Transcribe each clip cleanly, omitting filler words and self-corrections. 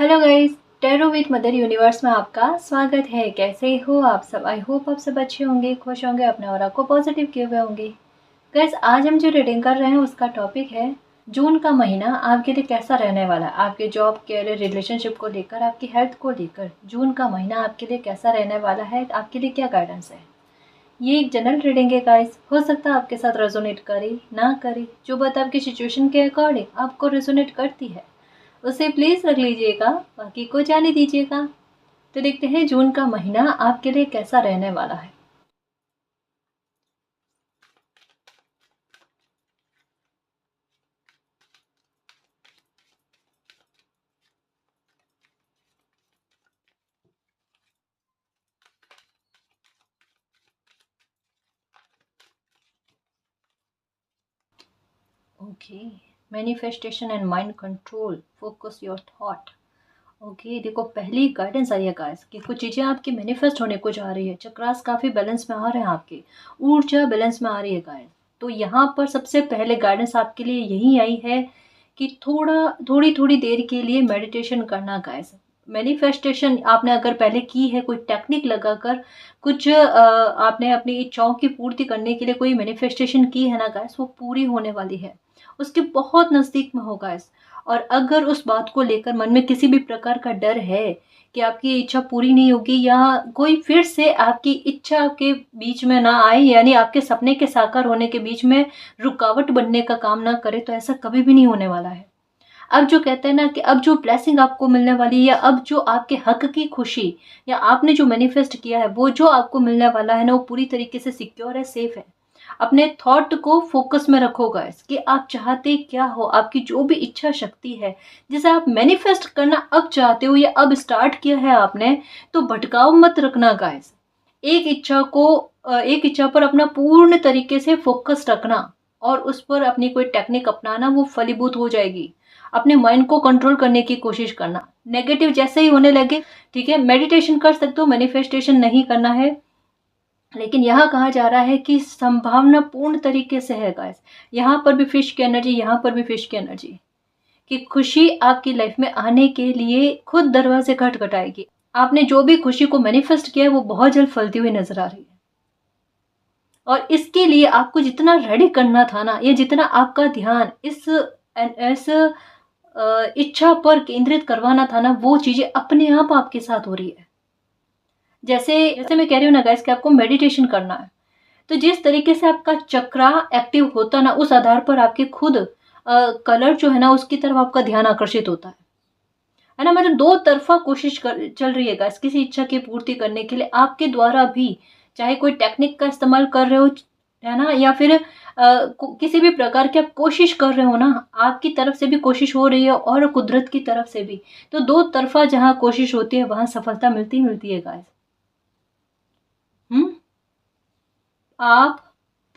Hello guys, tarot with mother universe में आपका स्वागत है। कैसे हो आप सब? आई होप आप सब अच्छे होंगे, खुश होंगे, अपने ऑरा को पॉजिटिव किए हुए होंगे। गाइस, आज हम जो रीडिंग कर रहे हैं उसका टॉपिक है जून का महीना आपके लिए कैसा रहने वाला है। आपके जॉब, कैरियर, रिलेशनशिप को लेकर, आपकी हेल्थ को लेकर जून का महीना आपके लिए कैसा रहने वाला है, आपके लिए क्या गाइडेंस है। ये एक जनरल रीडिंग है गाइस, हो सकता है आपके साथ रेजोनेट करे ना करे। जो बात आपकी सिचुएशन के अकॉर्डिंग आपको रेजोनेट करती है उसे प्लीज रख लीजिएगा, बाकी को जाने दीजिएगा। तो देखते हैं जून का महीना आपके लिए कैसा रहने वाला है। Okay, manifestation and mind control, focus your thought. Okay, देखो पहली गाइडेंस आई है गाइस कि कुछ चीज़ें आपकी मैनिफेस्ट होने को जा रही है। चक्रास काफ़ी बैलेंस में आ रहे हैं, आपके ऊर्जा बैलेंस में आ रही है गाइस। तो यहाँ पर सबसे पहले गाइडेंस आपके लिए यही आई है कि थोड़ी थोड़ी देर के लिए मेडिटेशन करना गाइस। मैनिफेस्टेशन आपने अगर पहले की है, कोई टेक्निक लगाकर कुछ आपने अपनी इच्छाओं की पूर्ति करने के लिए कोई मैनिफेस्टेशन की है ना गाइस, वो पूरी होने वाली है, उसके बहुत नज़दीक में हो गाइस। और अगर उस बात को लेकर मन में किसी भी प्रकार का डर है कि आपकी इच्छा पूरी नहीं होगी या कोई फिर से आपकी इच्छा के बीच में ना आए, यानी आपके सपने के साकार होने के बीच में रुकावट बनने का काम ना करे, तो ऐसा कभी भी नहीं होने वाला है। अब जो कहते हैं ना कि अब जो ब्लेसिंग आपको मिलने वाली है, या अब जो आपके हक की खुशी, या आपने जो मैनिफेस्ट किया है वो जो आपको मिलने वाला है ना, वो पूरी तरीके से सिक्योर है, सेफ है। अपने थॉट को फोकस में रखो गाइस कि आप चाहते क्या हो, आपकी जो भी इच्छा शक्ति है जिसे आप मैनिफेस्ट करना अब चाहते हो या अब स्टार्ट किया है आपने, तो भटकाव मत रखना गाइस। एक इच्छा पर अपना पूर्ण तरीके से फोकस रखना और उस पर अपनी कोई टेक्निक अपनाना, वो फलीभूत हो जाएगी। अपने माइंड को कंट्रोल करने की कोशिश करना, नेगेटिव जैसे ही होने लगे, ठीक है, मेडिटेशन कर सकते हो, मैनिफेस्टेशन नहीं करना है। लेकिन यहाँ कहा जा रहा है कि संभावना पूर्ण तरीके से है गाइस। यहाँ पर भी फिश की एनर्जी, यहाँ पर भी फिश की एनर्जी, कि खुशी आपकी लाइफ में आने के लिए खुद दरवाजे खटखटाएगी। आपने जो भी खुशी को मैनिफेस्ट किया है वो बहुत जल्द फलती हुई नजर आ रही है। और इसके लिए आपको जितना रेडी करना था ना, ये जितना आपका ध्यान इस इच्छा पर केंद्रित करवाना था ना, वो चीजें अपने आप आपके साथ हो रही है। जैसे जैसे मैं कह रही हूँ ना गाइस कि आपको मेडिटेशन करना है, तो जिस तरीके से आपका चक्रा एक्टिव होता ना, उस आधार पर आपके खुद कलर जो है ना उसकी तरफ आपका ध्यान आकर्षित होता है ना। मतलब दो तरफा कोशिश कर चल रही है गाइस किसी इच्छा की पूर्ति करने के लिए आपके द्वारा भी। चाहे कोई टेक्निक का इस्तेमाल कर रहे हो, है ना, या फिर किसी भी प्रकार की आप कोशिश कर रहे हो ना, आपकी तरफ से भी कोशिश हो रही है और कुदरत की तरफ से भी। तो दो तरफा जहाँ कोशिश होती है वहां सफलता मिलती मिलती है गाइस। आप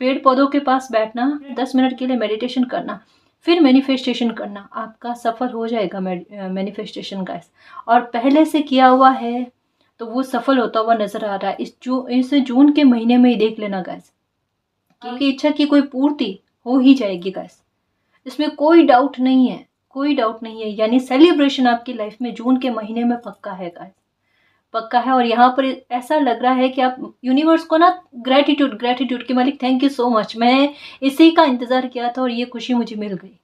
पेड़ पौधों के पास बैठना, 10 मिनट के लिए मेडिटेशन करना, फिर मैनिफेस्टेशन करना, आपका सफल हो जाएगा मैनिफेस्टेशन गाइस। और पहले से किया हुआ है तो वो सफल होता हुआ नजर आ रहा है। इस जून के महीने में ही देख लेना गाइस, क्योंकि इच्छा की कोई पूर्ति हो ही जाएगी गाइस, इसमें कोई डाउट नहीं है, कोई डाउट नहीं है। यानी सेलिब्रेशन आपकी लाइफ में जून के महीने में पक्का है गाइस, पक्का है। और यहाँ पर ऐसा लग रहा है कि आप यूनिवर्स को ना ग्रेटिट्यूड ग्रेटिट्यूड के मालिक, थैंक यू सो मच, मैं इसी का इंतजार किया था और ये खुशी मुझे मिल गई।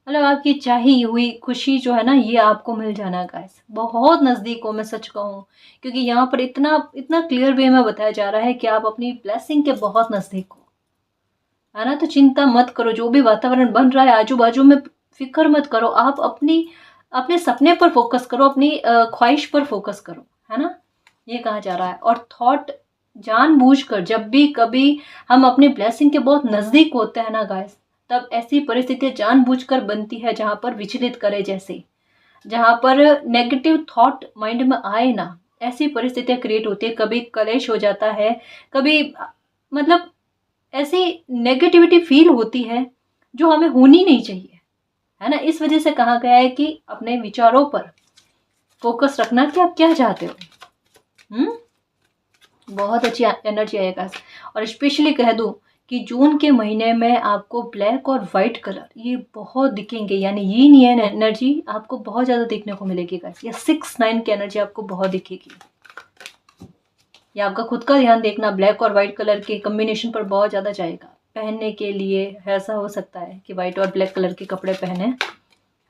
मतलब आपकी चाही हुई खुशी जो है ना, ये आपको मिल जाना गाइस, बहुत नज़दीक हो, मैं सच कहूँ। क्योंकि यहाँ पर इतना इतना क्लियर वे में बताया जा रहा है कि आप अपनी ब्लेसिंग के बहुत नज़दीक हो, है ना। तो चिंता मत करो, जो भी वातावरण बन रहा है आजू बाजू में, फिक्र मत करो। आप अपने सपने पर फोकस करो, अपनी ख्वाहिश पर फोकस करो, है ना, ये कहा जा रहा है। और थॉट जानबूझकर, जब भी कभी हम अपनी ब्लेसिंग के बहुत नजदीक होते हैं ना गाइस, तब ऐसी परिस्थितियां जानबूझकर बनती है जहां पर विचलित करे, जैसे जहां पर नेगेटिव थॉट माइंड में आए ना, ऐसी परिस्थितियां क्रिएट होती है। कभी कलेश हो जाता है, कभी मतलब ऐसी नेगेटिविटी फील होती है जो हमें होनी नहीं चाहिए, है ना। इस वजह से कहा गया है कि अपने विचारों पर फोकस रखना कि आप क्या चाहते हो। बहुत अच्छी एनर्जी आएगा। और स्पेशली कह दूं कि जून के महीने में आपको ब्लैक और वाइट कलर ये बहुत दिखेंगे, यानी यीन यान एनर्जी आपको बहुत ज़्यादा देखने को मिलेगी गाइस। या 6-9 की एनर्जी आपको बहुत दिखेगी। या आपका खुद का ध्यान देखना, ब्लैक और वाइट कलर के कॉम्बिनेशन पर बहुत ज़्यादा जाएगा। पहनने के लिए ऐसा हो सकता है कि वाइट और ब्लैक कलर के कपड़े पहने, है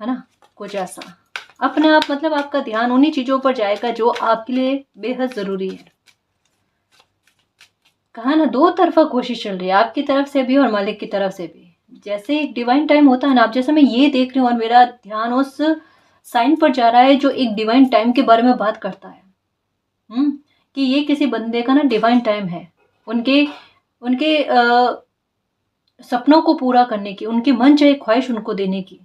ना, कुछ ऐसा। अपने आप मतलब आपका ध्यान उन्हीं चीज़ों पर जाएगा जो आपके लिए बेहद ज़रूरी है। कहा ना, दो तरफा कोशिश चल रही है, आपकी तरफ से भी और मालिक की तरफ से भी। जैसे एक डिवाइन टाइम होता है ना, आप जैसे मैं ये देख रही हूँ और मेरा ध्यान उस साइन पर जा रहा है जो एक डिवाइन टाइम के बारे में बात करता है। कि ये किसी बंदे का ना डिवाइन टाइम है, उनके उनके सपनों को पूरा करने की, उनकी मन चाहे ख्वाहिश उनको देने की,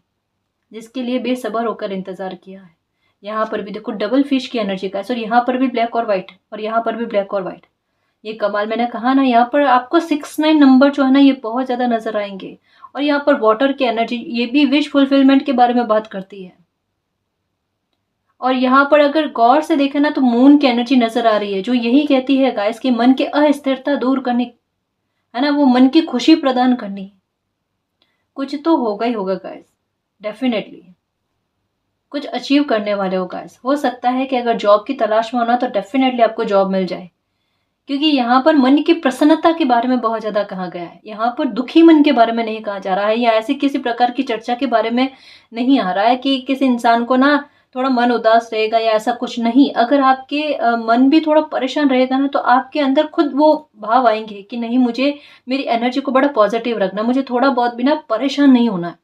जिसके लिए बेसब्र होकर इंतजार किया है। यहाँ पर भी देखो डबल फिश की एनर्जी का है, सर यहाँ पर भी ब्लैक और व्हाइट और यहाँ पर भी ब्लैक और व्हाइट। ये कमाल, मैंने कहा ना, यहाँ पर आपको 6-9 नंबर जो है ना ये बहुत ज़्यादा नजर आएंगे। और यहाँ पर वाटर की एनर्जी, ये भी विश फुलफिलमेंट के बारे में बात करती है। और यहाँ पर अगर गौर से देखें ना तो मून की एनर्जी नजर आ रही है, जो यही कहती है गाइस कि मन की अस्थिरता दूर करनी, है ना, वो मन की खुशी प्रदान करनी। कुछ तो होगा ही होगा गाइस, डेफिनेटली कुछ अचीव करने वाले हो गाइस। हो सकता है कि अगर जॉब की तलाश में होना तो डेफिनेटली आपको जॉब मिल जाए, क्योंकि यहाँ पर मन की प्रसन्नता के बारे में बहुत ज़्यादा कहा गया है। यहाँ पर दुखी मन के बारे में नहीं कहा जा रहा है, या ऐसी किसी प्रकार की चर्चा के बारे में नहीं आ रहा है कि किसी इंसान को ना थोड़ा मन उदास रहेगा या ऐसा कुछ नहीं। अगर आपके मन भी थोड़ा परेशान रहेगा ना तो आपके अंदर खुद वो भाव आएंगे कि नहीं, मुझे मेरी एनर्जी को बड़ा पॉजिटिव रखना, मुझे थोड़ा बहुत भी ना परेशान नहीं होना है।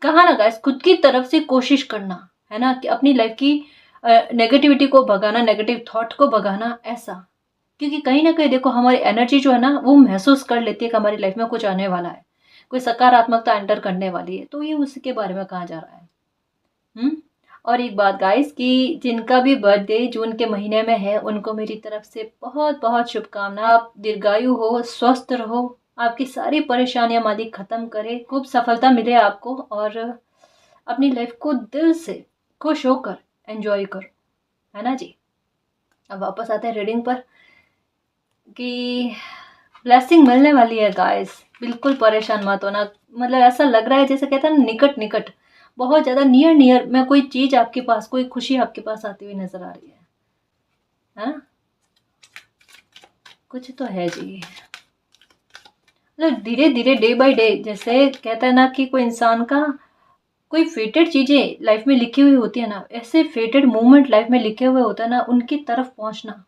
कहा ना गाइस, खुद की तरफ से कोशिश करना, है ना, कि अपनी लाइफ की नेगेटिविटी को भगाना, नेगेटिव थॉट को भगाना, ऐसा। क्योंकि कहीं ना कहीं देखो हमारी एनर्जी जो है ना वो महसूस कर लेती है कि हमारी लाइफ में कुछ आने वाला है, कोई सकारात्मकता एंटर करने वाली है, तो ये उसके बारे में कहा जा रहा है। और एक बात गाइस, कि जिनका भी बर्थडे जून के महीने में है उनको मेरी तरफ से बहुत बहुत शुभकामनाएं। आप दीर्घायु हो, स्वस्थ रहो, आपकी सारी परेशानियां मालिक खत्म करे, खूब सफलता मिले आपको, और अपनी लाइफ को दिल से खुश होकर एंजॉय करो, है ना जी। अब वापस आते हैं रीडिंग पर, कि ब्लेसिंग मिलने वाली है गाइस, बिल्कुल परेशान मत होना। मतलब ऐसा लग रहा है जैसे कहते हैं निकट निकट, बहुत ज़्यादा नियर नियर में कोई चीज़ आपके पास, कोई खुशी आपके पास आती हुई नजर आ रही है ना। कुछ तो है जी, मतलब धीरे धीरे डे बाय डे, जैसे कहता है ना कि कोई इंसान का कोई फेटेड चीज़ें लाइफ में लिखी हुई होती है ना, ऐसे फेटेड मोमेंट लाइफ में लिखे हुए होता है ना, उनकी तरफ पहुंचना।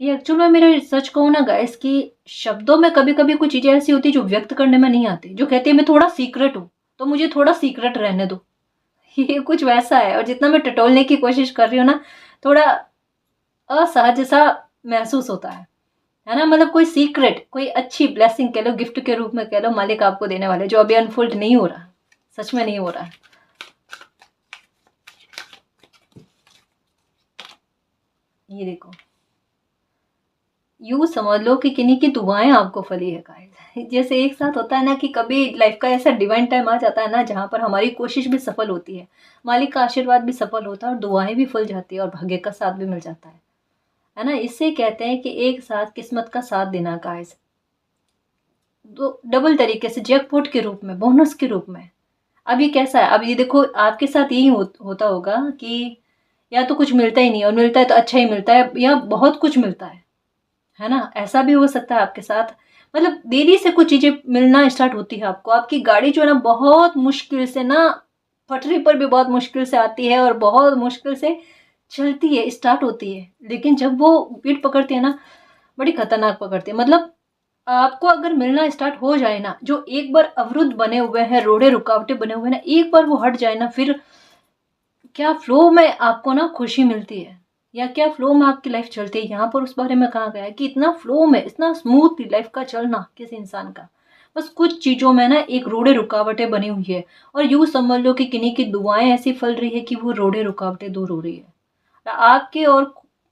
ये एक्चुअल में मेरा सच कहूँ ना गाइस, कि शब्दों में कभी कभी कुछ चीज़ें ऐसी होती जो व्यक्त करने में नहीं आती, जो कहती है मैं थोड़ा सीक्रेट हूँ तो मुझे थोड़ा सीक्रेट रहने दो। ये कुछ वैसा है। और जितना मैं टटोलने की कोशिश कर रही हूँ ना, थोड़ा असहज सा महसूस होता है ना। मतलब कोई सीक्रेट, कोई अच्छी ब्लेसिंग कह लो, गिफ्ट के रूप में कह लो, मालिक आपको देने वाले, जो अभी अनफोल्ड नहीं हो रहा, सच में नहीं हो रहा है। ये देखो, यूँ समझ लो कि किन्हीं की दुआएं आपको फली है गाइस। जैसे एक साथ होता है ना कि कभी लाइफ का ऐसा डिवाइन टाइम आ जाता है ना जहाँ पर हमारी कोशिश भी सफल होती है, मालिक का आशीर्वाद भी सफल होता है और दुआएं भी फल जाती है और भाग्य का साथ भी मिल जाता है ना। इससे कहते हैं कि एक साथ किस्मत का साथ देना गाइस, दो डबल तरीके से, जैकपॉट के रूप में, बोनस के रूप में। अब ये कैसा है, अब ये देखो आपके साथ यही होता होगा कि या तो कुछ मिलता ही नहीं, और मिलता है तो अच्छा ही मिलता है, या बहुत कुछ मिलता है ना। ऐसा भी हो सकता है आपके साथ। मतलब देरी से कुछ चीजें मिलना स्टार्ट होती है आपको। आपकी गाड़ी जो है ना बहुत मुश्किल से ना, पटरी पर भी बहुत मुश्किल से आती है और बहुत मुश्किल से चलती है, स्टार्ट होती है, लेकिन जब वो पीठ पकड़ती है ना, बड़ी खतरनाक पकड़ती है। मतलब आपको अगर मिलना स्टार्ट हो जाए ना, जो एक बार अवरुद्ध बने हुए हैं, रोड़े रुकावटें बने हुए हैं ना, एक बार वो हट जाए ना, फिर क्या फ्लो में आपको ना खुशी मिलती है, या क्या फ्लो में आपकी लाइफ चलती है। यहाँ पर उस बारे में कहा गया है कि इतना फ्लो में, इतना स्मूथ लाइफ का चलना किसी इंसान का, बस कुछ चीज़ों में ना एक रोड़े रुकावटें बनी हुई है, और यूँ समझ लो कि किन्हीं की दुआएं ऐसी फल रही है कि वो रोड़े रुकावटें दूर हो रही है। आपके और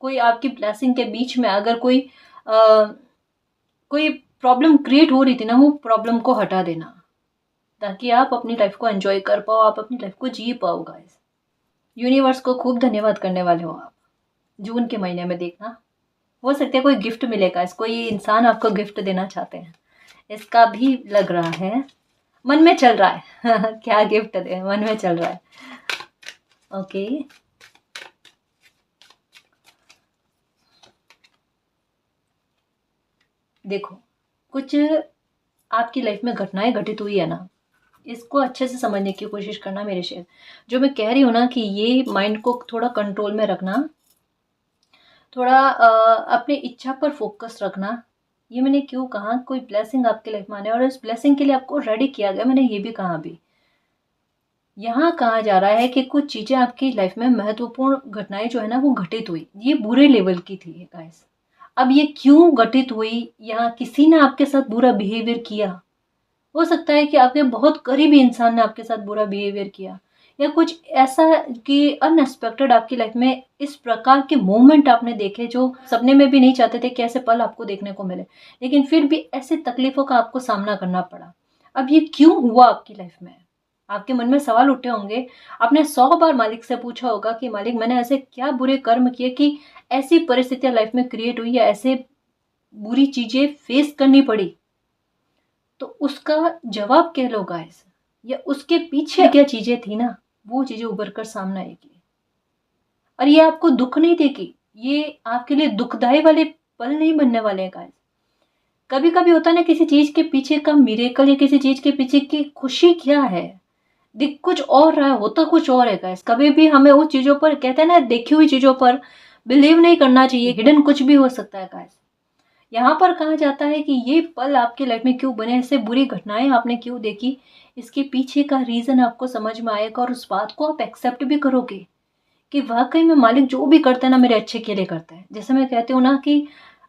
कोई आपकी ब्लेसिंग के बीच में अगर कोई प्रॉब्लम क्रिएट हो रही थी ना, वो प्रॉब्लम को हटा देना, ताकि आप अपनी लाइफ को एंजॉय कर पाओ, आप अपनी लाइफ को जी पाओ गाइस। यूनिवर्स को खूब धन्यवाद करने वाले हो आप जून के महीने में, देखना हो सकता है कोई गिफ्ट मिलेगा, इस कोई इंसान आपको गिफ्ट देना चाहते हैं, इसका भी लग रहा है, मन में चल रहा है क्या गिफ्ट दे, मन में चल रहा है। ओके, देखो कुछ आपकी लाइफ में घटनाएं घटित हुई है ना, इसको अच्छे से समझने की कोशिश करना मेरे शेर। जो मैं कह रही हूँ ना कि ये माइंड को थोड़ा कंट्रोल में रखना, थोड़ा अपनी इच्छा पर फोकस रखना। ये मैंने क्यों कहा, कोई ब्लेसिंग आपकी लाइफ में आने और इस ब्लेसिंग के लिए आपको रेडी किया गया, मैंने ये भी कहा अभी। यहाँ कहा जा रहा है कि कुछ चीज़ें आपकी लाइफ में महत्वपूर्ण घटनाएं जो है ना वो घटित हुई, ये बुरे लेवल की थी गाइस। अब ये क्यों घटित हुई, या किसी ने आपके साथ बुरा बिहेवियर किया, हो सकता है कि आपके बहुत करीबी इंसान ने आपके साथ बुरा बिहेवियर किया, या कुछ ऐसा कि अनएक्सपेक्टेड आपकी लाइफ में इस प्रकार के मोमेंट आपने देखे जो सपने में भी नहीं चाहते थे कि ऐसे पल आपको देखने को मिले, लेकिन फिर भी ऐसे तकलीफों का आपको सामना करना पड़ा। अब ये क्यों हुआ आपकी लाइफ में, आपके मन में सवाल उठे होंगे। आपने 100 बार मालिक से पूछा होगा कि मालिक मैंने ऐसे क्या बुरे कर्म किए कि ऐसी परिस्थितियां लाइफ में क्रिएट हुई, या ऐसे बुरी चीजें फेस करनी पड़ी। तो उसका जवाब कह लो गाइस, या उसके पीछे क्या चीजें थी ना, वो चीजें उभर कर सामने आएगी। और ये आपको दुख नहीं देगी, ये आपके लिए दुखदाई वाले पल नहीं बनने वाले हैं गाइस। कभी कभी होता है ना, किसी चीज के पीछे का मिरेकल या किसी चीज के पीछे की खुशी क्या है, दिख कुछ और रहा है, होता कुछ और है गाइस। कभी भी हमें उस चीजों पर, कहते हैं ना, देखी हुई चीजों पर बिलीव नहीं करना चाहिए, हिडन कुछ भी हो सकता है गाइस। यहाँ पर कहा जाता है कि ये पल आपके लाइफ में क्यों बने, ऐसे बुरी घटनाएं आपने क्यों देखी, इसके पीछे का रीजन आपको समझ में आएगा और उस बात को आप एक्सेप्ट भी करोगे कि वाकई में मालिक जो भी करता है ना मेरे अच्छे के लिए करता है। जैसे मैं कहती हूँ ना कि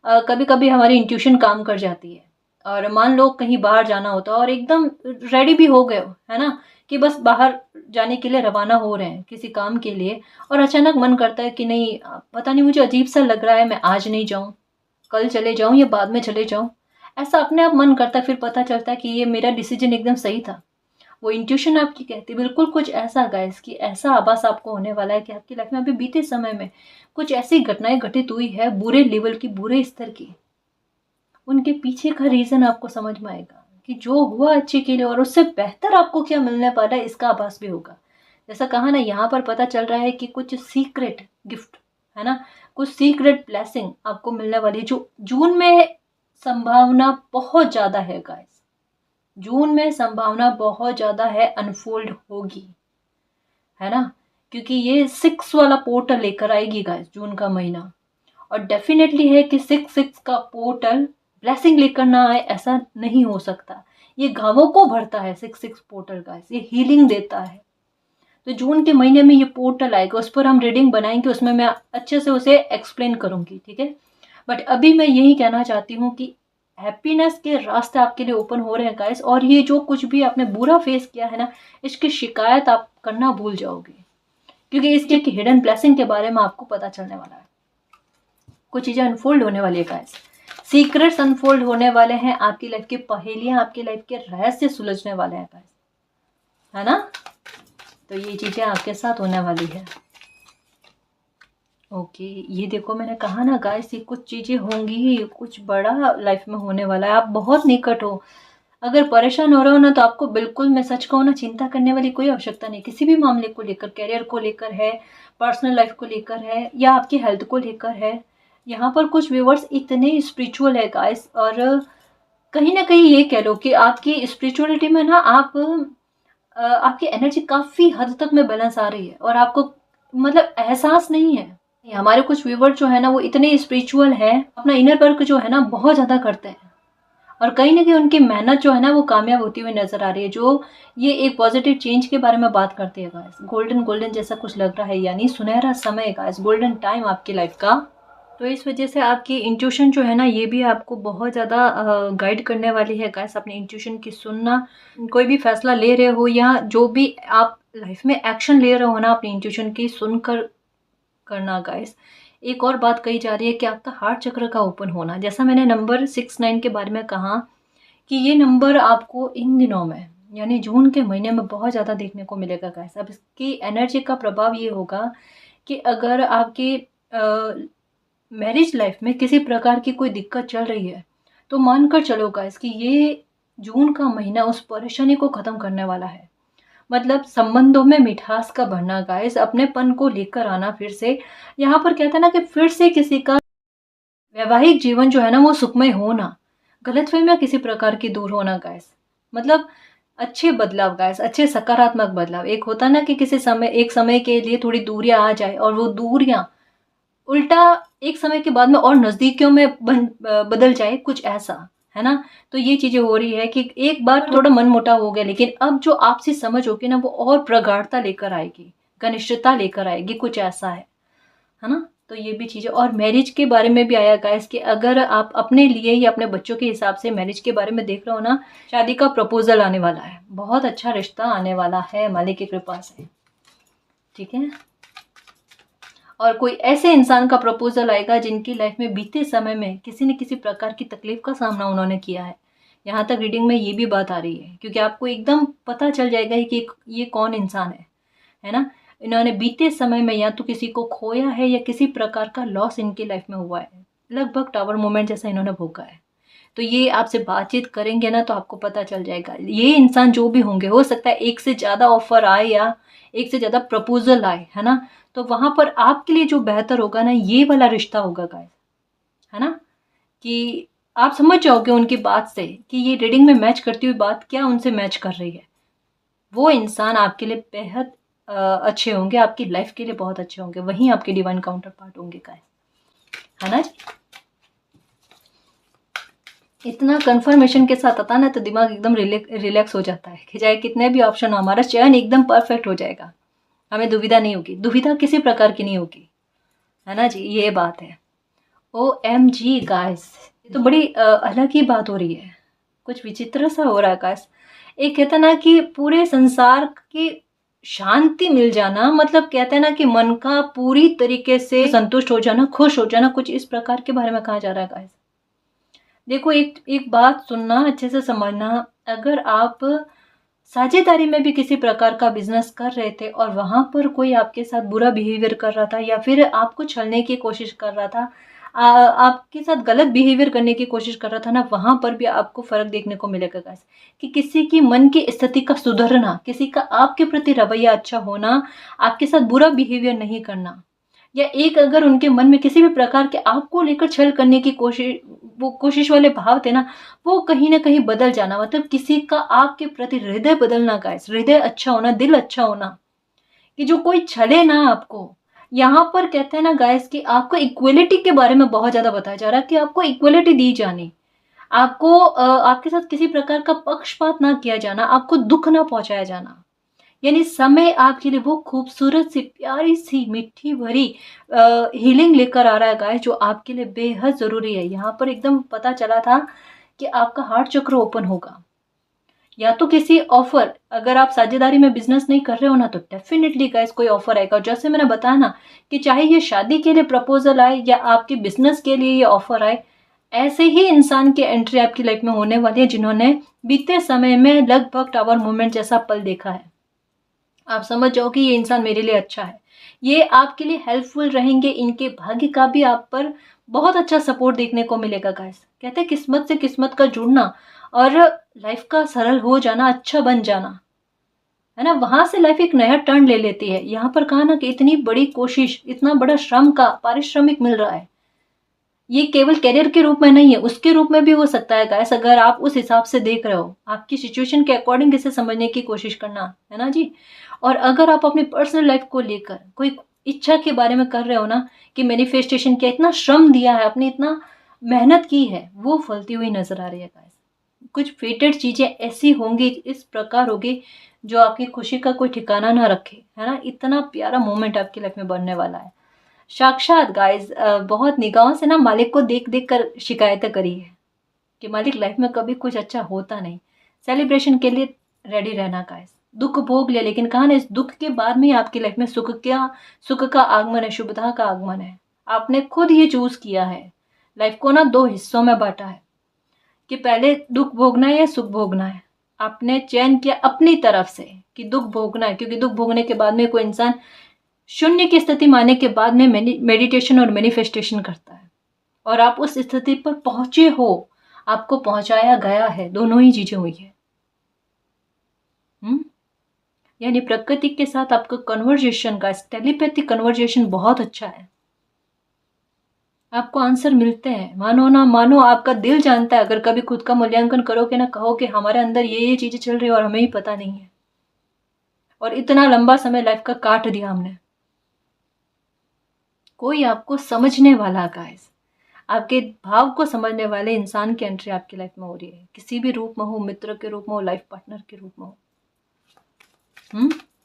कभी कभी हमारी इंट्यूशन काम कर जाती है, और मान लो कहीं बाहर जाना होता है और एकदम रेडी भी हो गए हो, है ना, कि बस बाहर जाने के लिए रवाना हो रहे हैं किसी काम के लिए, और अचानक मन करता है कि नहीं, पता नहीं मुझे अजीब सा लग रहा है, मैं आज नहीं जाऊं, कल चले जाऊं या बाद में चले जाऊं, ऐसा अपने आप मन करता है। फिर पता चलता है कि ये मेरा डिसीजन एकदम सही था, वो इंट्यूशन आपकी कहती है। बिल्कुल कुछ ऐसा गाइस, कि ऐसा आभास आपको होने वाला है कि आपकी लाइफ में अभी बीते समय में कुछ ऐसी घटनाएं घटित हुई है बुरे लेवल की, बुरे स्तर की, उनके पीछे का रीजन आपको समझ में आएगा कि जो हुआ अच्छे के लिए, और उससे बेहतर आपको क्या मिलने वाला है इसका आभास भी होगा। जैसा कहा ना, यहाँ पर पता चल रहा है कि कुछ सीक्रेट गिफ्ट, है ना, कुछ सीक्रेट ब्लेसिंग आपको मिलने वाली, जो जून में संभावना बहुत ज्यादा है गाइस। जून में संभावना बहुत ज्यादा है, अनफोल्ड होगी, है ना, क्योंकि ये 6 वाला पोर्टल लेकर आएगी गाइस जून का महीना। और डेफिनेटली है कि 6 का पोर्टल ब्लेसिंग लेकर ना आए ऐसा नहीं हो सकता। ये घावों को भरता है 6 पोर्टल गाइस, ये हीलिंग देता है। तो जून के महीने में ये पोर्टल आएगा, उस पर हम रीडिंग बनाएंगे, उसमें मैं अच्छे से उसे एक्सप्लेन करूंगी, ठीक है। बट अभी मैं यही कहना चाहती हूँ कि हैप्पीनेस के रास्ते आपके लिए ओपन हो रहे हैं गाइस, और ये जो कुछ भी आपने बुरा फेस किया है ना, इसकी शिकायत आप करना भूल जाओगे, क्योंकि इसके हिडन ब्लेसिंग के बारे में आपको पता चलने वाला है। कुछ चीजें अनफोल्ड होने वाली है गाइस, सीक्रेट्स अनफोल्ड होने वाले हैं, आपकी लाइफ की पहेलियां, आपकी लाइफ के रहस्य सुलझने वाले हैं गाइस, है ना। तो ये चीजें आपके साथ होने वाली है। ओके, ये देखो मैंने कहा ना गाइस, ये कुछ चीजें होंगी, कुछ बड़ा लाइफ में होने वाला है। आप बहुत निकट हो, अगर परेशान हो रहे हो ना, तो आपको बिल्कुल, मैं सच कहूँ ना, चिंता करने वाली कोई आवश्यकता नहीं। किसी भी मामले को लेकर, करियर को लेकर है, पर्सनल लाइफ को लेकर है, या आपकी हेल्थ को लेकर है। यहाँ पर कुछ व्यूवर्स इतने स्पिरिचुअल है गाइस, और कहीं ना कहीं ये कह लो कि आपकी स्पिरिचुअलिटी में ना, आपकी एनर्जी काफी हद तक में बैलेंस आ रही है, और आपको मतलब एहसास नहीं है। हमारे कुछ व्यूवर जो है ना, वो इतने स्पिरिचुअल है, अपना इनर वर्क जो है ना बहुत ज्यादा करते हैं, और कहीं ना कहीं उनकी मेहनत जो है ना वो कामयाब होती हुई नजर आ रही है। जो ये एक पॉजिटिव चेंज के बारे में बात करती है गाइस, गोल्डन गोल्डन जैसा कुछ लग रहा है, यानी सुनहरा समय गाइस, गोल्डन टाइम आपकी लाइफ का। तो इस वजह से आपकी इंट्यूशन जो है ना, ये भी आपको बहुत ज़्यादा गाइड करने वाली है गाइस। अपनी इंट्यूशन की सुनना, कोई भी फैसला ले रहे हो या जो भी आप लाइफ में एक्शन ले रहे हो ना, अपनी इंट्यूशन की सुनकर करना गाइस। एक और बात कही जा रही है कि आपका हार्ट चक्र का ओपन होना, जैसा मैंने नंबर 6 9 के बारे में कहा कि ये नंबर आपको इन दिनों में, यानी जून के महीने में बहुत ज़्यादा देखने को मिलेगा गाइस। अब इसकी एनर्जी का प्रभाव ये होगा कि अगर आपके मैरिज लाइफ में किसी प्रकार की कोई दिक्कत चल रही है तो मानकर चलो गाइस कि ये जून का महीना उस परेशानी को ख़त्म करने वाला है। मतलब संबंधों में मिठास का बढ़ना गाइस, अपनेपन को लेकर आना फिर से। यहाँ पर कहते हैं ना कि फिर से किसी का वैवाहिक जीवन जो है ना वो सुखमय होना, गलतफहमियां किसी प्रकार की दूर होना गाइस। मतलब अच्छे बदलाव गाइस, अच्छे सकारात्मक बदलाव। एक होता ना कि किसी समय, एक समय के लिए थोड़ी दूरियां आ जाए और वो दूरियां उल्टा एक समय के बाद में और नज़दीकियों में बदल जाए, कुछ ऐसा है ना। तो ये चीज़ें हो रही है कि एक बार थोड़ा मन मुटाव हो गया, लेकिन अब जो आपसी समझ होगी ना वो और प्रगाढ़ता लेकर आएगी, घनिष्ठता लेकर आएगी, कुछ ऐसा है ना। तो ये भी चीज़ें, और मैरिज के बारे में भी आया गाइस कि अगर आप अपने लिए या अपने बच्चों के हिसाब से मैरिज के बारे में देख रहे हो ना, शादी का प्रपोजल आने वाला है, बहुत अच्छा रिश्ता आने वाला है मालिक की कृपा से, ठीक है। और कोई ऐसे इंसान का प्रपोजल आएगा जिनकी लाइफ में बीते समय में किसी न किसी प्रकार की तकलीफ का सामना उन्होंने किया है। यहाँ तक रीडिंग में ये भी बात आ रही है, क्योंकि आपको एकदम पता चल जाएगा कि ये कौन इंसान है ना। इन्होंने बीते समय में या तो किसी को खोया है या किसी प्रकार का लॉस इनकी लाइफ में हुआ है, लगभग टावर मोमेंट जैसा इन्होंने भोगा है। तो ये आपसे बातचीत करेंगे ना तो आपको पता चल जाएगा। ये इंसान जो भी होंगे, हो सकता है एक से ज़्यादा ऑफर आए या एक से ज़्यादा प्रपोजल आए, है ना। तो वहाँ पर आपके लिए जो बेहतर होगा ना, ये वाला रिश्ता होगा गाइस, है ना। कि आप समझ जाओगे उनकी बात से कि ये रीडिंग में मैच करती हुई बात क्या उनसे मैच कर रही है। वो इंसान आपके लिए बेहद अच्छे होंगे, आपकी लाइफ के लिए बहुत अच्छे होंगे, वहीं आपके डिवाइन काउंटर पार्ट होंगे गाइस, है ना जी। इतना कंफर्मेशन के साथ आता ना तो दिमाग एकदम रिलैक्स हो जाता है कि चाहे कितने भी ऑप्शन हो, हमारा चयन एकदम परफेक्ट हो जाएगा, हमें दुविधा नहीं होगी, दुविधा किसी प्रकार की नहीं होगी, है ना जी। ये बात है। OMG गाइस, ये तो बड़ी अलग ही बात हो रही है, कुछ विचित्र सा हो रहा है गाइस। एक कहता ना कि पूरे संसार की शांति मिल जाना, मतलब कहते हैं ना कि मन का पूरी तरीके से संतुष्ट हो जाना, खुश हो जाना, कुछ इस प्रकार के बारे में कहा जा रहा है गाइस। देखो एक बात सुनना, अच्छे से समझना। अगर आप साझेदारी में भी किसी प्रकार का बिजनेस कर रहे थे और वहां पर कोई आपके साथ बुरा बिहेवियर कर रहा था या फिर आपको छलने की कोशिश कर रहा था, आपके साथ गलत बिहेवियर करने की कोशिश कर रहा था ना, वहां पर भी आपको फर्क देखने को मिलेगा गाइस। कि किसी की मन की स्थिति का सुधरना, किसी का आपके प्रति रवैया अच्छा होना, आपके साथ बुरा बिहेवियर नहीं करना, या एक अगर उनके मन में किसी भी प्रकार के आपको लेकर छल करने की कोशिश वाले भाव थे ना, वो कहीं ना कहीं बदल जाना। मतलब किसी का आपके प्रति हृदय बदलना गाइस, हृदय अच्छा होना, दिल अच्छा होना, कि जो कोई छले ना आपको। यहाँ पर कहते हैं ना गाइस कि आपको इक्वलिटी के बारे में बहुत ज्यादा बताया जा रहा है कि आपको इक्वलिटी दी जानी, आपको आपके साथ किसी प्रकार का पक्षपात ना किया जाना, आपको दुख ना पहुंचाया जाना। यानी समय आपके लिए वो खूबसूरत सी, प्यारी सी, मिट्टी भरी हीलिंग लेकर आ रहा है गाइस, जो आपके लिए बेहद ज़रूरी है। यहाँ पर एकदम पता चला था कि आपका हार्ट चक्र ओपन होगा, या तो किसी ऑफर, अगर आप साझेदारी में बिजनेस नहीं कर रहे हो ना तो डेफिनेटली गाइस कोई ऑफर आएगा। जैसे मैंने बताया ना कि चाहे ये शादी के लिए प्रपोजल आए या आपके बिजनेस के लिए ये ऑफर आए, ऐसे ही इंसान की एंट्री आपकी लाइफ में होने वाली है जिन्होंने बीते समय में लगभग टावर मूवमेंट जैसा पल देखा है। आप समझ जाओ कि ये इंसान मेरे लिए अच्छा है, ये आपके लिए हेल्पफुल रहेंगे, इनके भाग्य का भी आप पर बहुत अच्छा सपोर्ट देखने को मिलेगा गाइस। कहते हैं किस्मत से किस्मत का जुड़ना और लाइफ का सरल हो जाना, अच्छा बन जाना, है ना, वहां से लाइफ एक नया टर्न ले लेती है। यहाँ पर कहा ना कि इतनी बड़ी कोशिश, इतना बड़ा श्रम का पारिश्रमिक मिल रहा है, ये केवल करियर के रूप में नहीं है, उसके रूप में भी हो सकता है गाइस, अगर आप उस हिसाब से देख रहे हो, आपकी सिचुएशन के अकॉर्डिंग इसे समझने की कोशिश करना, है ना जी। और अगर आप अपनी पर्सनल लाइफ को लेकर कोई इच्छा के बारे में कर रहे हो ना, कि मैनिफेस्टेशन किया, इतना श्रम दिया है, अपनी इतना मेहनत की है, वो फलती हुई नजर आ रही है गाइस। कुछ फेटेड चीजें ऐसी होंगी, इस प्रकार होगी जो आपकी खुशी का कोई ठिकाना ना रखे, है ना। इतना प्यारा मोमेंट आपकी लाइफ में बनने वाला है। साक्षात गाइस, बहुत निगाहों से ना मालिक को देख देख कर शिकायतें करी है कि मालिक लाइफ में कभी कुछ अच्छा होता नहीं। सेलिब्रेशन के लिए रेडी रहना गाइस, दुख भोग ले, लेकिन कहा ना इस दुख के बाद में आपकी लाइफ में सुख का आगमन है, शुभता का आगमन है। आपने खुद ये चूज किया है, लाइफ को ना दो हिस्सों में बांटा है कि पहले दुख भोगना है या सुख भोगना है। आपने चयन किया अपनी तरफ से कि दुख भोगना है, क्योंकि दुख भोगने के बाद में कोई इंसान शून्य की स्थिति मानने के बाद में मेडिटेशन और मैनिफेस्टेशन करता है। और आप उस स्थिति पर पहुंचे हो, आपको पहुंचाया गया है, दोनों ही चीजें हुई है। यानी प्रकृति के साथ आपका कन्वर्जेशन का, टेलीपैथी कन्वर्जेशन बहुत अच्छा है। आपको आंसर मिलते हैं, मानो ना मानो आपका दिल जानता है। अगर कभी खुद का मूल्यांकन करोगे ना, कहोगे हमारे अंदर ये चीजें चल रही है और हमें ही पता नहीं है, और इतना लंबा समय लाइफ का काट दिया हमने। कोई आपको समझने वाला, गाइस, आपके भाव को समझने वाले इंसान की एंट्री आपकी लाइफ में हो रही है, किसी भी रूप में हो, मित्र के रूप में हो, लाइफ पार्टनर के रूप में हो।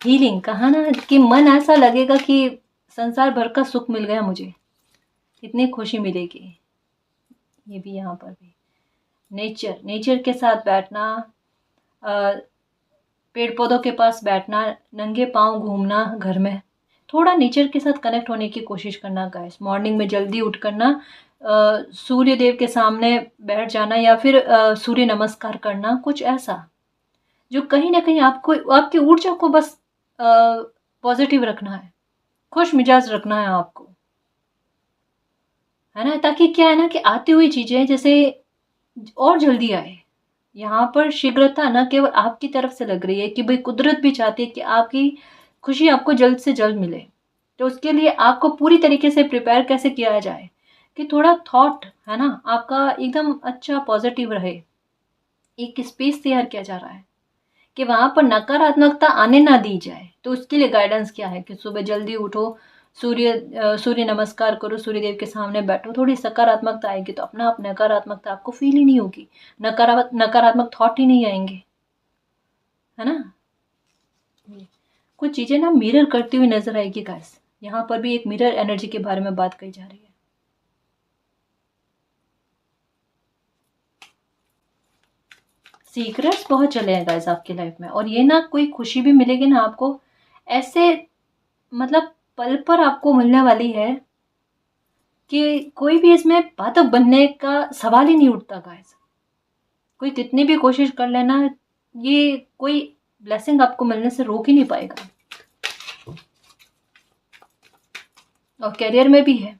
हीलिंग कहा ना कि मन ऐसा लगेगा कि संसार भर का सुख मिल गया मुझे, इतनी खुशी मिलेगी। ये भी यहाँ पर भी नेचर के साथ बैठना, पेड़ पौधों के पास बैठना, नंगे पांव घूमना घर में, थोड़ा नेचर के साथ कनेक्ट होने की कोशिश करना गाइस। मॉर्निंग में जल्दी उठ करना, सूर्य देव के सामने बैठ जाना, या फिर सूर्य नमस्कार करना, कुछ ऐसा जो कहीं ना कहीं आपको, आपकी ऊर्जा को बस पॉजिटिव रखना है, खुश मिजाज रखना है आपको, है ना। ताकि क्या है ना कि आती हुई चीजें जैसे और जल्दी आए। यहाँ पर शीघ्रता न केवल आपकी तरफ से लग रही है कि भाई कुदरत भी चाहती है कि आपकी खुशी आपको जल्द से जल्द मिले। तो उसके लिए आपको पूरी तरीके से प्रिपेयर कैसे किया जाए कि थोड़ा थॉट, है ना, आपका एकदम अच्छा पॉजिटिव रहे। एक स्पेस तैयार किया जा रहा है कि वहाँ पर नकारात्मकता आने ना दी जाए। तो उसके लिए गाइडेंस क्या है कि सुबह जल्दी उठो, सूर्य नमस्कार करो, सूर्य देव के सामने बैठो, थोड़ी सकारात्मकता आएगी तो अपना आप नकारात्मकता आपको फील ही नहीं होगी, नकारात्मक थॉट ही नहीं आएंगे, है ना। कुछ चीजें ना मिरर करती हुई नजर आएगी गाइस। यहाँ पर भी एक मिरर एनर्जी के बारे में बात कही जा रही है। सीक्रेट्स बहुत चले हैं गाइस आपकी लाइफ में, और ये ना कोई खुशी भी मिलेगी ना आपको, ऐसे मतलब पल पर आपको मिलने वाली है कि कोई भी इसमें बाधक बनने का सवाल ही नहीं उठता गाइस। कोई कितनी भी कोशिश कर लेना, ये कोई ब्लेसिंग आपको मिलने से रोक ही नहीं पाएगा। और करियर में भी है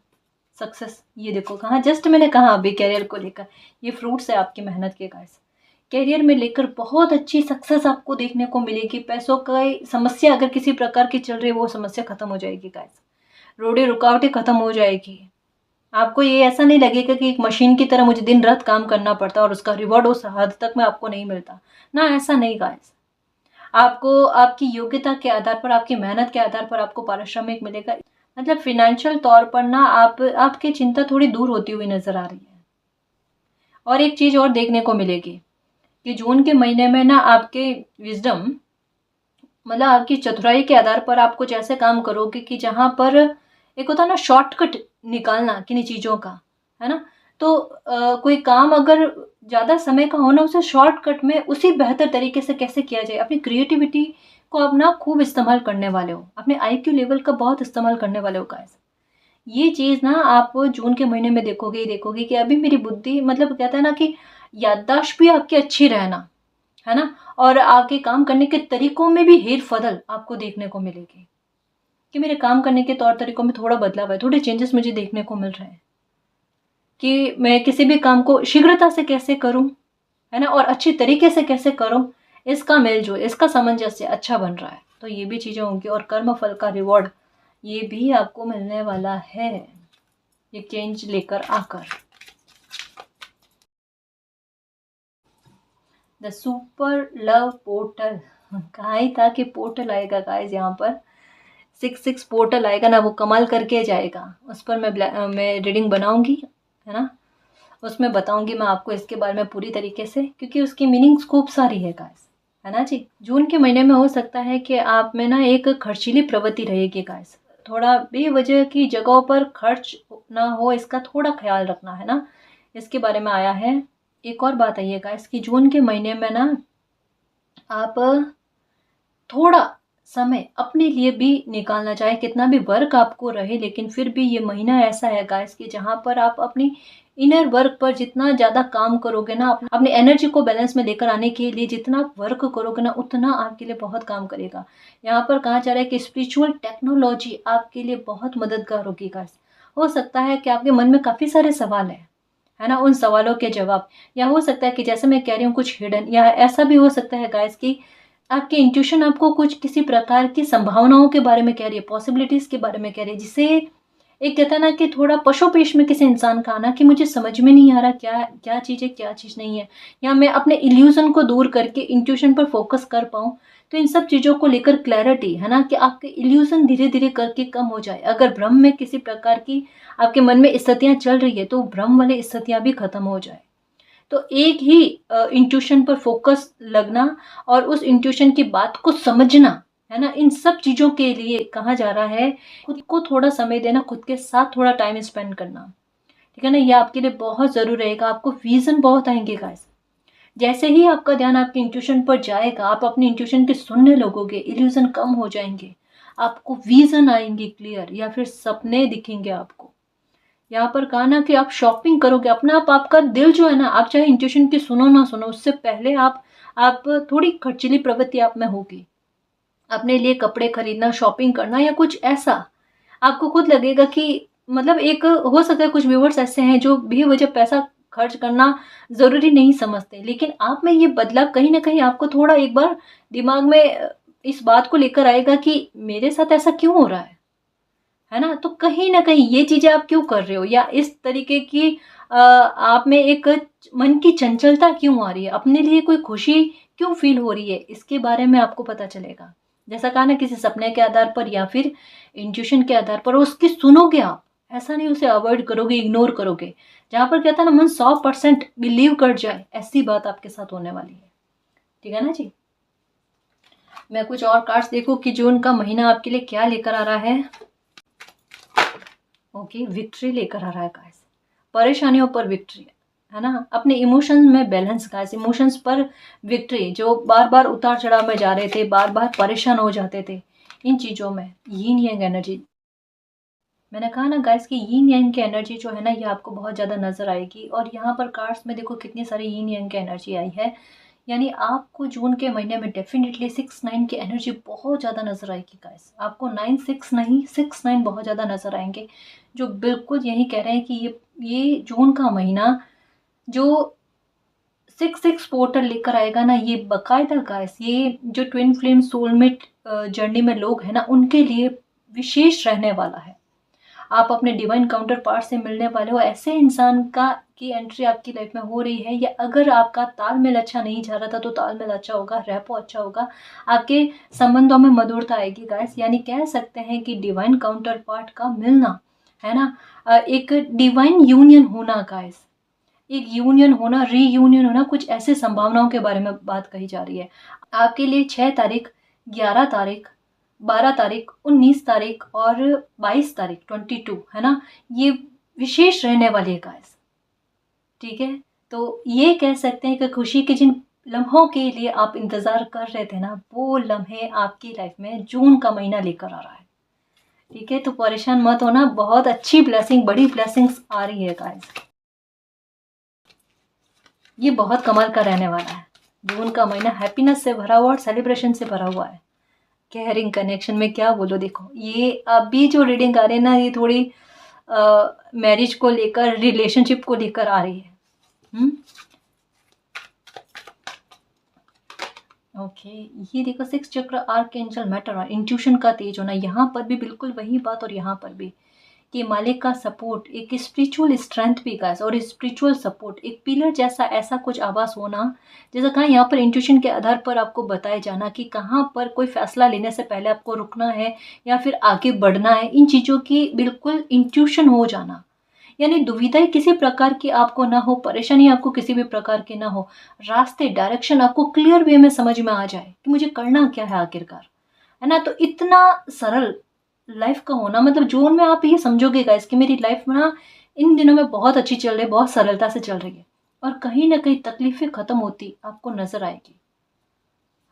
सक्सेस, ये देखो कहाँ, जस्ट मैंने कहा अभी करियर को लेकर, ये फ्रूट्स है आपकी मेहनत के गाइस। करियर में लेकर बहुत अच्छी सक्सेस आपको देखने को मिलेगी। पैसों की समस्या अगर किसी प्रकार की चल रही है, वो समस्या खत्म हो जाएगी गाइस। रोडे रुकावटें खत्म हो जाएगी। आपको ये ऐसा नहीं लगेगा कि एक मशीन की तरह मुझे दिन रात काम करना पड़ता और उसका रिवॉर्ड उस हद तक में आपको नहीं मिलता ना, ऐसा नहीं गाइस। आपको आपकी योग्यता के आधार पर, आपकी मेहनत के आधार पर आपको पारिश्रमिक मिलेगा। मतलब फिनेंशियल तौर पर ना आपकी चिंता थोड़ी दूर होती हुई नजर आ रही है। और एक चीज और देखने को मिलेगी कि जून के महीने में ना आपके विजडम, मतलब आपकी चतुराई के आधार पर आप कुछ ऐसे काम करोगे कि जहां पर एक होता है ना शॉर्टकट निकालना किन्हीं चीजों का, है ना। तो कोई काम अगर ज्यादा समय का होना, उसे शॉर्टकट में उसी बेहतर तरीके से कैसे किया जाए। अपनी क्रिएटिविटी को अपना खूब इस्तेमाल करने वाले हो, अपने IQ लेवल का बहुत इस्तेमाल करने वाले हो गाइस। ये चीज ना आप जून के महीने में देखोगे ही देखोगे कि अभी मेरी बुद्धि, मतलब कहता है ना कि याददाश्त भी आपकी अच्छी रहना, है ना। और आपके काम करने के तरीकों में भी हेर फदल आपको देखने को मिलेगी कि मेरे काम करने के तौर तरीकों में थोड़ा बदलाव है, थोड़े चेंजेस मुझे देखने को मिल रहे हैं कि मैं किसी भी काम को शीघ्रता से कैसे करूं, है ना, और अच्छी तरीके से कैसे करूं। इसका मेलजोल, इसका सामंजस्य अच्छा बन रहा है। तो ये भी चीजें होंगी, और कर्म फल का रिवॉर्ड ये भी आपको मिलने वाला है, ये चेंज लेकर आकर। द सुपर लव पोर्टल, कहा ही था कि पोर्टल आएगा गाइस। यहाँ पर 6 पोर्टल आएगा ना, वो कमाल करके जाएगा। उस पर मैं रीडिंग बनाऊंगी, है ना, उसमें बताऊंगी मैं आपको इसके बारे में पूरी तरीके से, क्योंकि उसकी मीनिंग्स खूब सारी है गाइस, है ना जी। जून के महीने में हो सकता है कि आप में ना एक खर्चीली प्रवृत्ति रहेगी गाइस। थोड़ा बेवजह की जगहों पर खर्च ना हो, इसका थोड़ा ख्याल रखना, है ना, इसके बारे में आया है। एक और बात है ये गाइस कि जून के महीने में ना आप थोड़ा समय अपने लिए भी निकालना, चाहे कितना भी वर्क आपको रहे, लेकिन फिर भी ये महीना ऐसा है गाइस कि जहाँ पर आप अपनी इनर वर्क पर जितना ज़्यादा काम करोगे ना, अपनी एनर्जी को बैलेंस में लेकर आने के लिए जितना आप वर्क करोगे ना, उतना आपके लिए बहुत काम करेगा। यहाँ पर कहा जा रहा है कि स्पिरिचुअल टेक्नोलॉजी आपके लिए बहुत मददगार होगी गाइस। हो सकता है कि आपके मन में काफ़ी सारे सवाल हैं, है ना, उन सवालों के जवाब, या हो सकता है कि जैसे मैं कह रही हूँ कुछ हिडन, या ऐसा भी हो सकता है गाइस कि आपकी इंट्यूशन आपको कुछ किसी प्रकार की संभावनाओं के बारे में कह रही है, पॉसिबिलिटीज़ के बारे में कह रही है, जिसे एक कहता है ना कि थोड़ा पशुपेश में किसी इंसान का आना कि मुझे समझ में नहीं आ रहा क्या क्या चीज़ है, क्या चीज़ नहीं है, या मैं अपने इल्यूज़न को दूर करके इंट्यूशन पर फोकस कर पाऊँ। तो इन सब चीज़ों को लेकर क्लैरिटी, है ना, कि आपके इल्यूज़न धीरे-धीरे करके कम हो जाए। अगर भ्रम में किसी प्रकार की आपके मन में स्थितियाँ चल रही है, तो भ्रम वाली स्थितियाँ भी खत्म हो जाए। तो एक ही इंट्यूशन पर फोकस लगना और उस इंट्यूशन की बात को समझना, है ना, इन सब चीज़ों के लिए कहा जा रहा है खुद को थोड़ा समय देना, खुद के साथ थोड़ा टाइम स्पेंड करना, ठीक है ना, ये आपके लिए बहुत ज़रूरी रहेगा। आपको विज़न बहुत आएँगे गाइस। जैसे ही आपका ध्यान आपके इंट्यूशन पर जाएगा, आप अपनी इंट्यूशन की सुनने लगोगे, इल्यूज़न कम हो जाएँगे, आपको विज़न आएँगे क्लियर, या फिर सपने दिखेंगे आपको। यहाँ पर कहा ना कि आप शॉपिंग करोगे, अपना आपका दिल जो है ना, आप चाहे इंट्यूशन की सुनो ना सुनो, उससे पहले आप थोड़ी खर्चीली प्रवृत्ति आप में होगी। अपने लिए कपड़े खरीदना, शॉपिंग करना या कुछ ऐसा, आपको खुद लगेगा कि मतलब एक हो सकता है कुछ व्यूअर्स ऐसे हैं जो बेवजह पैसा खर्च करना ज़रूरी नहीं समझते, लेकिन आप में ये बदलाव कहीं न कहीं आपको थोड़ा एक बार दिमाग में इस बात को लेकर आएगा कि मेरे साथ ऐसा क्यों हो रहा है ना? तो कहीं न कहीं ये चीज़ें आप क्यों कर रहे हो, या इस तरीके की आप में एक मन की चंचलता क्यों आ रही है? अपने लिए कोई खुशी क्यों फ़ील हो रही है? इसके बारे में आपको पता चलेगा। जैसा कहा ना, किसी सपने के आधार पर या फिर इंट्यूशन के आधार पर उसकी सुनोगे आप। ऐसा नहीं उसे अवॉइड करोगे, इग्नोर करोगे। जहाँ पर कहता है ना मन 100% बिलीव कर जाए, ऐसी बात आपके साथ होने वाली है। ठीक है ना जी? मैं कुछ और कार्ड्स देखूँ कि जून का महीना आपके लिए क्या लेकर आ रहा है। ओके, विक्ट्री लेकर आ रहा है गाइस। परेशानियों पर विक्ट्री, है ना, अपने इमोशंस में बैलेंस गाइस, इमोशंस पर विक्ट्री। जो बार बार उतार चढ़ाव में जा रहे थे, बार बार परेशान हो जाते थे, इन चीज़ों में यीन यांग एनर्जी, मैंने कहा ना गाइस कि यीन यांग की एनर्जी जो है ना, ये आपको बहुत ज़्यादा नज़र आएगी। और यहाँ पर कार्ड्स में देखो कितनी सारी यीन यांग की एनर्जी आई है, यानी आपको जून के महीने में डेफिनेटली 6-9 की एनर्जी बहुत ज़्यादा नज़र आएगी गाइस। आपको 9-6 नहीं, 6-9 बहुत ज़्यादा नज़र आएंगे, जो बिल्कुल यही कह रहे हैं कि ये जून का महीना जो 6-6 पोर्टल लेकर आएगा ना, ये बाकायदा गाइस, ये जो ट्विन फ्लेम सोलमेट जर्नी में लोग हैं ना, उनके लिए विशेष रहने वाला है। आप अपने डिवाइन काउंटर पार्ट से मिलने वाले हो, ऐसे इंसान का की एंट्री आपकी लाइफ में हो रही है, या अगर आपका तालमेल अच्छा नहीं जा रहा था तो तालमेल अच्छा होगा, रैपो अच्छा होगा, आपके संबंधों में मधुरता आएगी गाइस। यानी कह सकते हैं कि डिवाइन काउंटर पार्ट का मिलना, है ना, एक डिवाइन यूनियन होना गाइस, एक यूनियन होना, रीयूनियन होना, कुछ ऐसे संभावनाओं के बारे में बात कही जा रही है आपके लिए। 6 तारीख, 11 तारीख, 12 तारीख, 19 तारीख और 22 तारीख 22, है ना, ये विशेष रहने वाली है गाइस। ठीक है, तो ये कह सकते हैं कि खुशी के जिन लम्हों के लिए आप इंतज़ार कर रहे थे ना, वो लम्हे आपकी लाइफ में जून का महीना लेकर आ रहा है। ठीक है, तो परेशान मत होना, बहुत अच्छी ब्लेसिंग, बड़ी ब्लेसिंग्स आ रही है गाइस। ये बहुत कमाल का रहने वाला है। जून का महीना हैप्पीनेस से भरा हुआ और सेलिब्रेशन से भरा हुआ है। कैरिंग कनेक्शन में क्या बोलो, देखो ये अभी जो रीडिंग आ रही है ना, ये थोड़ी मैरिज को लेकर, रिलेशनशिप को लेकर आ रही है। ओके, ये देखो 6 चक्र, आर्क एंजल मैटर और इंट्यूशन का तेज होना, यहाँ पर भी बिल्कुल वही बात, और यहाँ पर भी कि मालिक का सपोर्ट, एक स्पिरिचुअल स्ट्रेंथ भी गाइस, और स्पिरिचुअल सपोर्ट, एक पिलर जैसा ऐसा कुछ आवास होना, जैसा कहा यहाँ पर इंट्यूशन के आधार पर आपको बताया जाना कि कहाँ पर कोई फैसला लेने से पहले आपको रुकना है या फिर आगे बढ़ना है, इन चीज़ों की बिल्कुल इंट्यूशन हो जाना। यानी दुविधा किसी प्रकार की आपको ना हो, परेशानी आपको किसी भी प्रकार की ना हो, रास्ते, डायरेक्शन आपको क्लियर वे में समझ में आ जाए कि मुझे करना क्या है आखिरकार, है ना। तो इतना सरल लाइफ का होना, मतलब जून में आप ये समझोगे गाइस कि मेरी लाइफ में ना इन दिनों में बहुत अच्छी चल रही है, बहुत सरलता से चल रही है, और कहीं ना कहीं तकलीफें खत्म होती आपको नजर आएगी,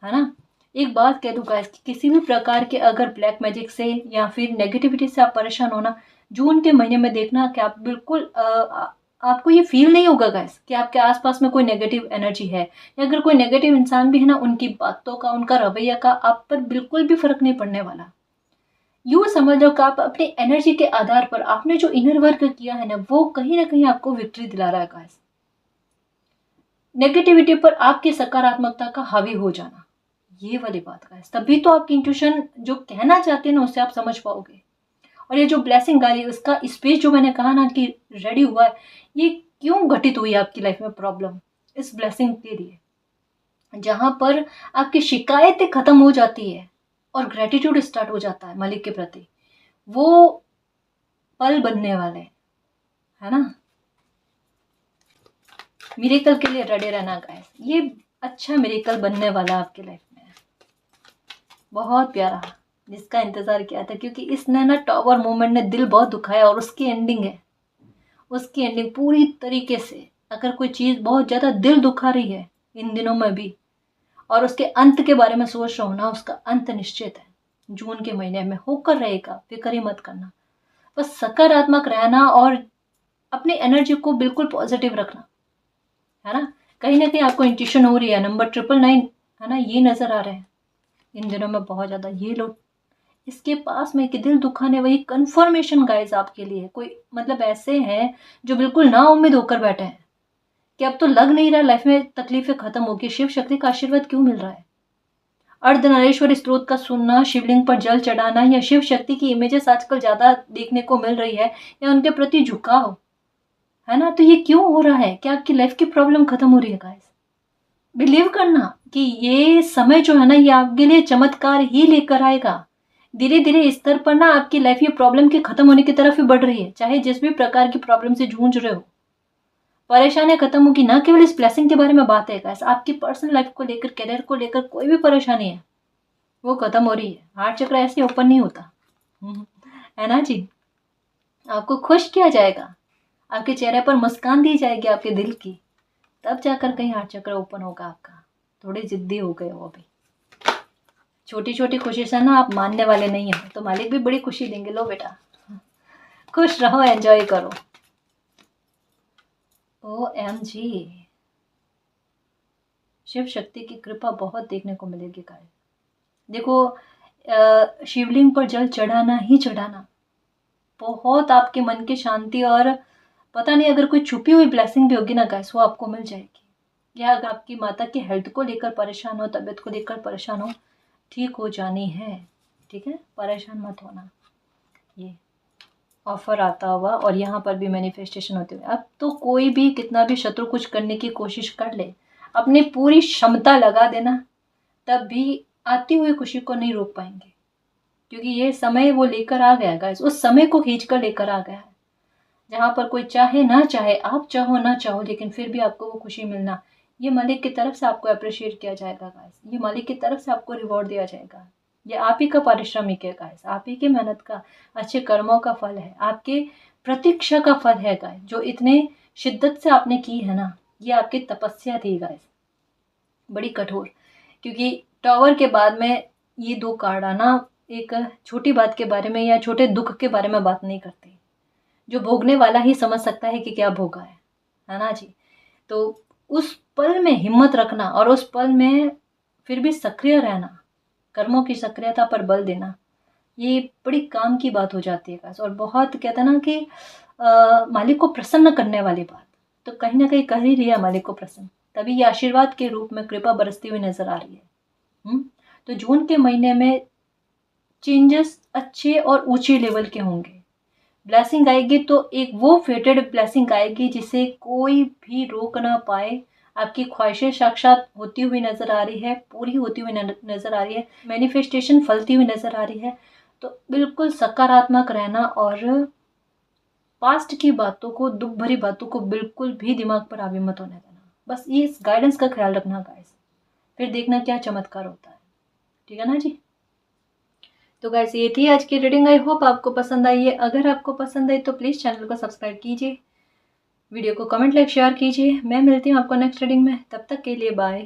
है ना। एक बात कह दूं गाइस कि किसी भी प्रकार के अगर ब्लैक मैजिक से या फिर नेगेटिविटी से आप परेशान होना, जून के महीने में देखना कि आप बिल्कुल आपको ये फील नहीं होगा गाइस कि आपके आसपास में कोई नेगेटिव एनर्जी है, या अगर कोई नेगेटिव इंसान भी है ना, उनकी बातों का, उनका रवैया का आप पर बिल्कुल भी फर्क नहीं पड़ने वाला। यूँ समझ लो कि आप अपनी एनर्जी के आधार पर आपने जो इनर वर्क किया है ना, वो कहीं ना कहीं आपको विक्ट्री दिला रहा है गाइस। नेगेटिविटी पर आपकी सकारात्मकता का हावी हो जाना, ये वाली बात गाइस, तभी तो आपकी इंट्यूशन जो कहना चाहते हैं ना उससे आप समझ पाओगे। और ये जो ब्लेसिंग आई उसका स्पेस जो मैंने कहा ना कि रेडी हुआ है, ये क्यों घटित हुई आपकी लाइफ में प्रॉब्लम, इस ब्लेसिंग के लिए, जहां पर आपकी शिकायतें खत्म हो जाती है और ग्रेटिट्यूड स्टार्ट हो जाता है मालिक के प्रति, वो पल बनने वाले हैं, है ना। मिरेकल के लिए रेडी रहना गाइस, ये अच्छा मिरेकल बनने वाला आपकी लाइफ में, बहुत प्यारा, जिसका इंतजार किया था, क्योंकि इसने ना टॉवर मूवमेंट ने दिल बहुत दुखाया और उसकी एंडिंग है, उसकी एंडिंग पूरी तरीके से, अगर कोई चीज़ बहुत ज़्यादा दिल दुखा रही है इन दिनों में भी और उसके अंत के बारे में सोच रहा हूँ ना, उसका अंत निश्चित है, जून के महीने में होकर रहेगा, फिक्र ही मत करना। बस सकारात्मक रहना और अपनी एनर्जी को बिल्कुल पॉजिटिव रखना, है ना। कहीं ना कहीं आपको इंट्यूशन हो रही है, नंबर 999 है ना, ये नज़र आ रहे हैं इन दिनों में बहुत ज़्यादा, ये लोग इसके पास में कि दिल दुखाने वही कन्फर्मेशन गाइस आपके लिए, कोई मतलब ऐसे हैं जो बिल्कुल ना उम्मीद होकर बैठे हैं कि अब तो लग नहीं रहा लाइफ में तकलीफें खत्म होगी, शिव शक्ति का आशीर्वाद क्यों मिल रहा है। अर्धनारीश्वर स्त्रोत का सुनना, शिवलिंग पर जल चढ़ाना या शिव शक्ति की इमेजेस आजकल ज़्यादा देखने को मिल रही है, या उनके प्रति झुकाव, है ना, तो ये क्यों हो रहा है कि आपकी लाइफ की प्रॉब्लम खत्म हो रही है गाइस। बिलीव करना कि ये समय जो है ना, ये आपके लिए चमत्कार ही लेकर आएगा। धीरे धीरे इस स्तर पर ना आपकी लाइफ ये प्रॉब्लम के खत्म होने की तरफ ही बढ़ रही है, चाहे जिस भी प्रकार की प्रॉब्लम से जूझ रहे हो, परेशानियां खत्म होगी। ना केवल इस ब्लेसिंग के बारे में बात है गाइस, आपकी पर्सनल लाइफ को लेकर, करियर को लेकर कोई भी परेशानी है वो खत्म हो रही है। हार्ट चक्र ऐसे ओपन नहीं होता, है ना जी। आपको खुश किया जाएगा, आपके चेहरे पर मुस्कान दी जाएगी आपके दिल की, तब जाकर कहीं हार्ट चक्र ओपन होगा आपका। थोड़े जिद्दी हो गए हो अभी, छोटी छोटी खुशी से ना आप मानने वाले नहीं हो, तो मालिक भी बड़ी खुशी देंगे। लो बेटा, खुश रहो, एंजॉय करो। OMG, शिव शक्ति की कृपा बहुत देखने को मिलेगी गाइस। देखो, शिवलिंग पर जल चढ़ाना ही चढ़ाना बहुत आपके मन की शांति, और पता नहीं अगर कोई छुपी हुई ब्लेसिंग भी होगी ना गाइस, वो आपको मिल जाएगी। या अगर आपकी माता की हेल्थ को लेकर परेशान हो, तबीयत को लेकर परेशान हो, ठीक हो जानी है, ठीक है, परेशान मत होना। ये ऑफर आता हुआ और यहाँ पर भी मैनिफेस्टेशन होते हुए, अब तो कोई भी कितना भी शत्रु कुछ करने की कोशिश कर ले, अपनी पूरी क्षमता लगा देना, तब भी आती हुई खुशी को नहीं रोक पाएंगे, क्योंकि ये समय वो लेकर आ गया गाइस, उस समय को खींच कर लेकर आ गया है, जहाँ पर कोई चाहे ना चाहे, आप चाहो ना चाहो, लेकिन फिर भी आपको वो खुशी मिलना, ये मालिक की तरफ से आपको अप्रिशिएट किया जाएगा गाइस, ये मालिक की तरफ से आपको रिवॉर्ड दिया जाएगा। ये आप ही का पारिश्रमिक है गाइस, आप ही के मेहनत का, अच्छे कर्मों का फल है, आपके प्रतीक्षा का फल है गाइस, जो इतने शिद्दत से आपने की है ना, ये आपकी तपस्या थी गाइस, बड़ी कठोर। क्योंकि टॉवर के बाद में ये 2 कार्ड आना एक छोटी बात के बारे में या छोटे दुख के बारे में बात नहीं करते, जो भोगने वाला ही समझ सकता है कि क्या भोगा है ना जी। तो उस पल में हिम्मत रखना और उस पल में फिर भी सक्रिय रहना, कर्मों की सक्रियता पर बल देना, ये बड़ी काम की बात हो जाती है गाइस, और बहुत कहते हैं ना कि मालिक को प्रसन्न करने वाली बात, तो कहीं ना कहीं कर ही लिया मालिक को प्रसन्न, तभी ये आशीर्वाद के रूप में कृपा बरसती हुई नजर आ रही है। तो जून के महीने में चेंजेस अच्छे और ऊंचे लेवल के होंगे, ब्लेसिंग आएगी तो एक वो फेटेड ब्लेसिंग आएगी जिसे कोई भी रोक ना पाए, आपकी ख्वाहिशें साक्षात होती हुई नजर आ रही है, पूरी होती हुई नजर आ रही है, मैनिफेस्टेशन फलती हुई नजर आ रही है। तो बिल्कुल सकारात्मक रहना और पास्ट की बातों को, दुख भरी बातों को बिल्कुल भी दिमाग पर हावी मत होने देना, बस ये इस गाइडेंस का ख्याल रखना गाइस, फिर देखना क्या चमत्कार होता है, ठीक है ना जी। तो गाइस ये थी आज की रीडिंग, आई होप आपको पसंद आई है। अगर आपको पसंद आई तो प्लीज़ चैनल को सब्सक्राइब कीजिए, वीडियो को कमेंट लाइक शेयर कीजिए। मैं मिलती हूँ आपको नेक्स्ट रीडिंग में, तब तक के लिए बाय।